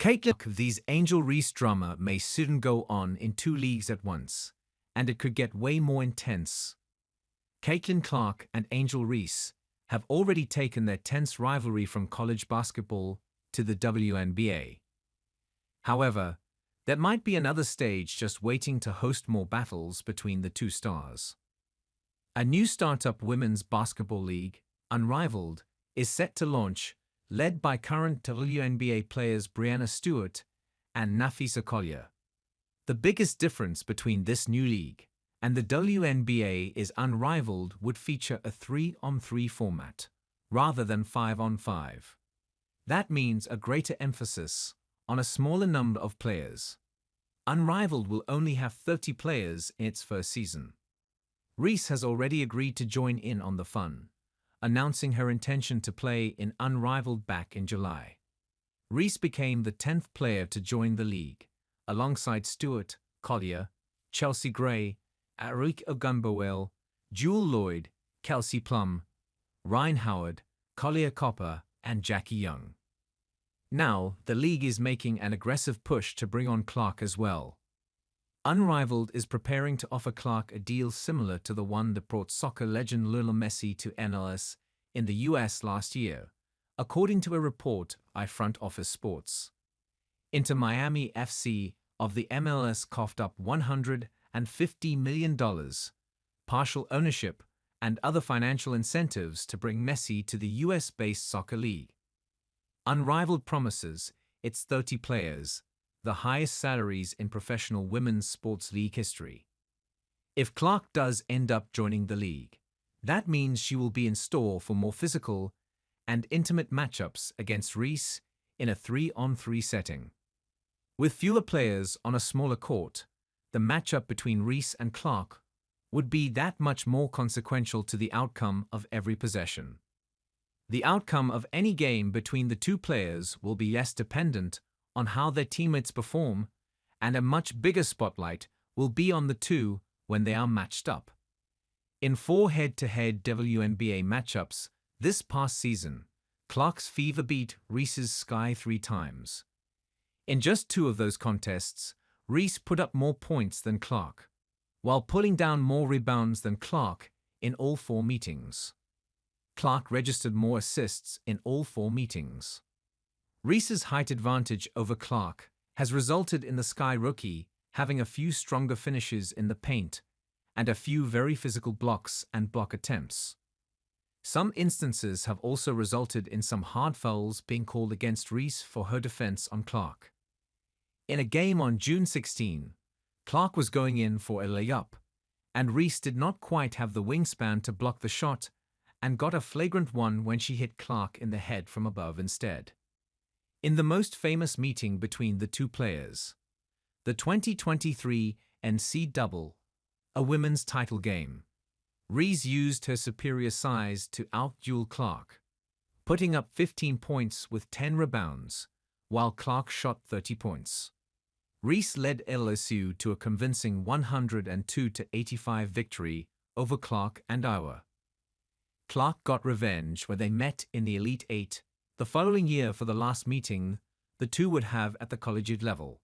Caitlin, these Angel Reese drama may soon go on in two leagues at once, and it could get way more intense. Caitlin Clark and Angel Reese have already taken their tense rivalry from college basketball to the WNBA. However, there might be another stage just waiting to host more battles between the two stars. A new startup women's basketball league, Unrivaled, is set to launch, led by current WNBA players Breanna Stewart and Napheesa Collier. The biggest difference between this new league and the WNBA is Unrivaled would feature a 3-on-3 format, rather than 5-on-5. That means a greater emphasis on a smaller number of players. Unrivaled will only have 30 players in its first season. Reese has already agreed to join in on the fun, announcing her intention to play in Unrivaled back in July. Reese became the 10th player to join the league, alongside Stewart, Collier, Chelsea Gray, Arik Ogunbowale, Jewel Lloyd, Kelsey Plum, Ryan Howard, Collier Copper, and Jackie Young. Now, the league is making an aggressive push to bring on Clark as well. Unrivaled is preparing to offer Clark a deal similar to the one that brought soccer legend Lionel Messi to MLS in the US last year, according to a report by Front Office Sports. Inter Miami FC of the MLS coughed up $150 million, partial ownership, and other financial incentives to bring Messi to the US-based soccer league. Unrivaled promises its 30 players the highest salaries in professional women's sports league history. If Clark does end up joining the league, that means she will be in store for more physical and intimate matchups against Reese in a 3-on-3 setting. With fewer players on a smaller court, the matchup between Reese and Clark would be that much more consequential to the outcome of every possession. The outcome of any game between the two players will be less dependent on how their teammates perform, and a much bigger spotlight will be on the two when they are matched up. In 4 head-to-head WNBA matchups this past season, Clark's Fever beat Reese's Sky 3 times. In just 2 of those contests, Reese put up more points than Clark, while pulling down more rebounds than Clark in all 4 meetings. Clark registered more assists in all 4 meetings. Reese's height advantage over Clark has resulted in the Sky rookie having a few stronger finishes in the paint and a few very physical blocks and block attempts. Some instances have also resulted in some hard fouls being called against Reese for her defense on Clark. In a game on June 16, Clark was going in for a layup, and Reese did not quite have the wingspan to block the shot and got a flagrant one when she hit Clark in the head from above instead. In the most famous meeting between the two players, the 2023 NCAA, a women's title game, Reese used her superior size to outduel Clark, putting up 15 points with 10 rebounds, while Clark shot 30 points. Reese led LSU to a convincing 102-85 victory over Clark and Iowa. Clark got revenge when they met in the Elite Eight the following year for the last meeting the two would have at the collegiate level.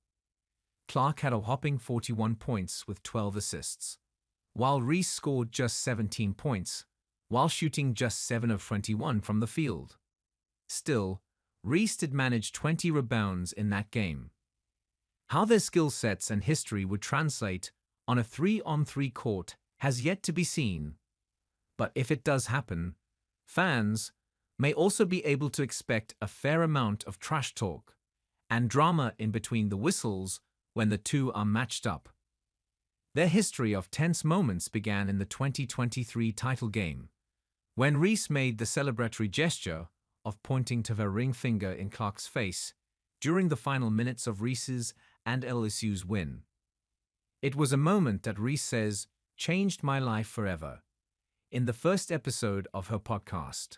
Clark had a whopping 41 points with 12 assists, while Reese scored just 17 points, while shooting just 7 of 21 from the field. Still, Reese did manage 20 rebounds in that game. How their skill sets and history would translate on a 3-on-3 court has yet to be seen. But if it does happen, fans may also be able to expect a fair amount of trash talk and drama in between the whistles when the two are matched up. Their history of tense moments began in the 2023 title game, when Reese made the celebratory gesture of pointing to her ring finger in Clark's face during the final minutes of Reese's and LSU's win. It was a moment that Reese says changed my life forever in the first episode of her podcast.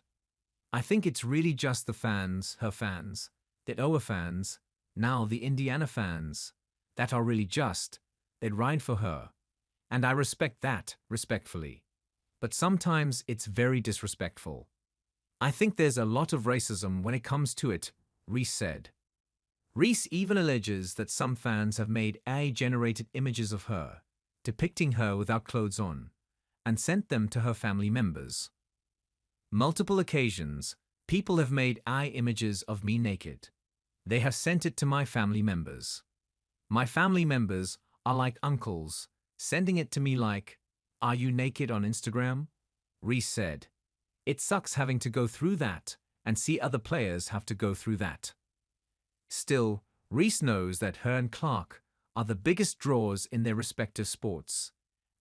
I think it's really just the fans, her fans, the Iowa fans, now the Indiana fans, that are really just, they'd ride for her. And I respect that, respectfully. But sometimes it's very disrespectful. I think there's a lot of racism when it comes to it, Reese said. Reese even alleges that some fans have made AI-generated images of her, depicting her without clothes on, and sent them to her family members. Multiple occasions, people have made AI images of me naked. They have sent it to my family members. My family members are like uncles, sending it to me like, "Are you naked on Instagram?" Reese said. It sucks having to go through that and see other players have to go through that. Still, Reese knows that her and Clark are the biggest draws in their respective sports,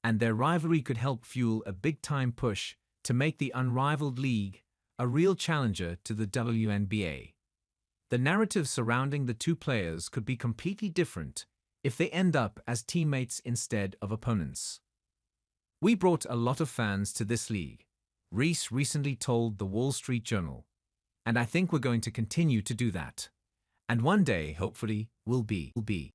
and their rivalry could help fuel a big-time push to make the Unrivaled league a real challenger to the WNBA. The narrative surrounding the two players could be completely different if they end up as teammates instead of opponents. "We brought a lot of fans to this league," Reese recently told the Wall Street Journal, "and I think we're going to continue to do that. And one day, hopefully, we'll be."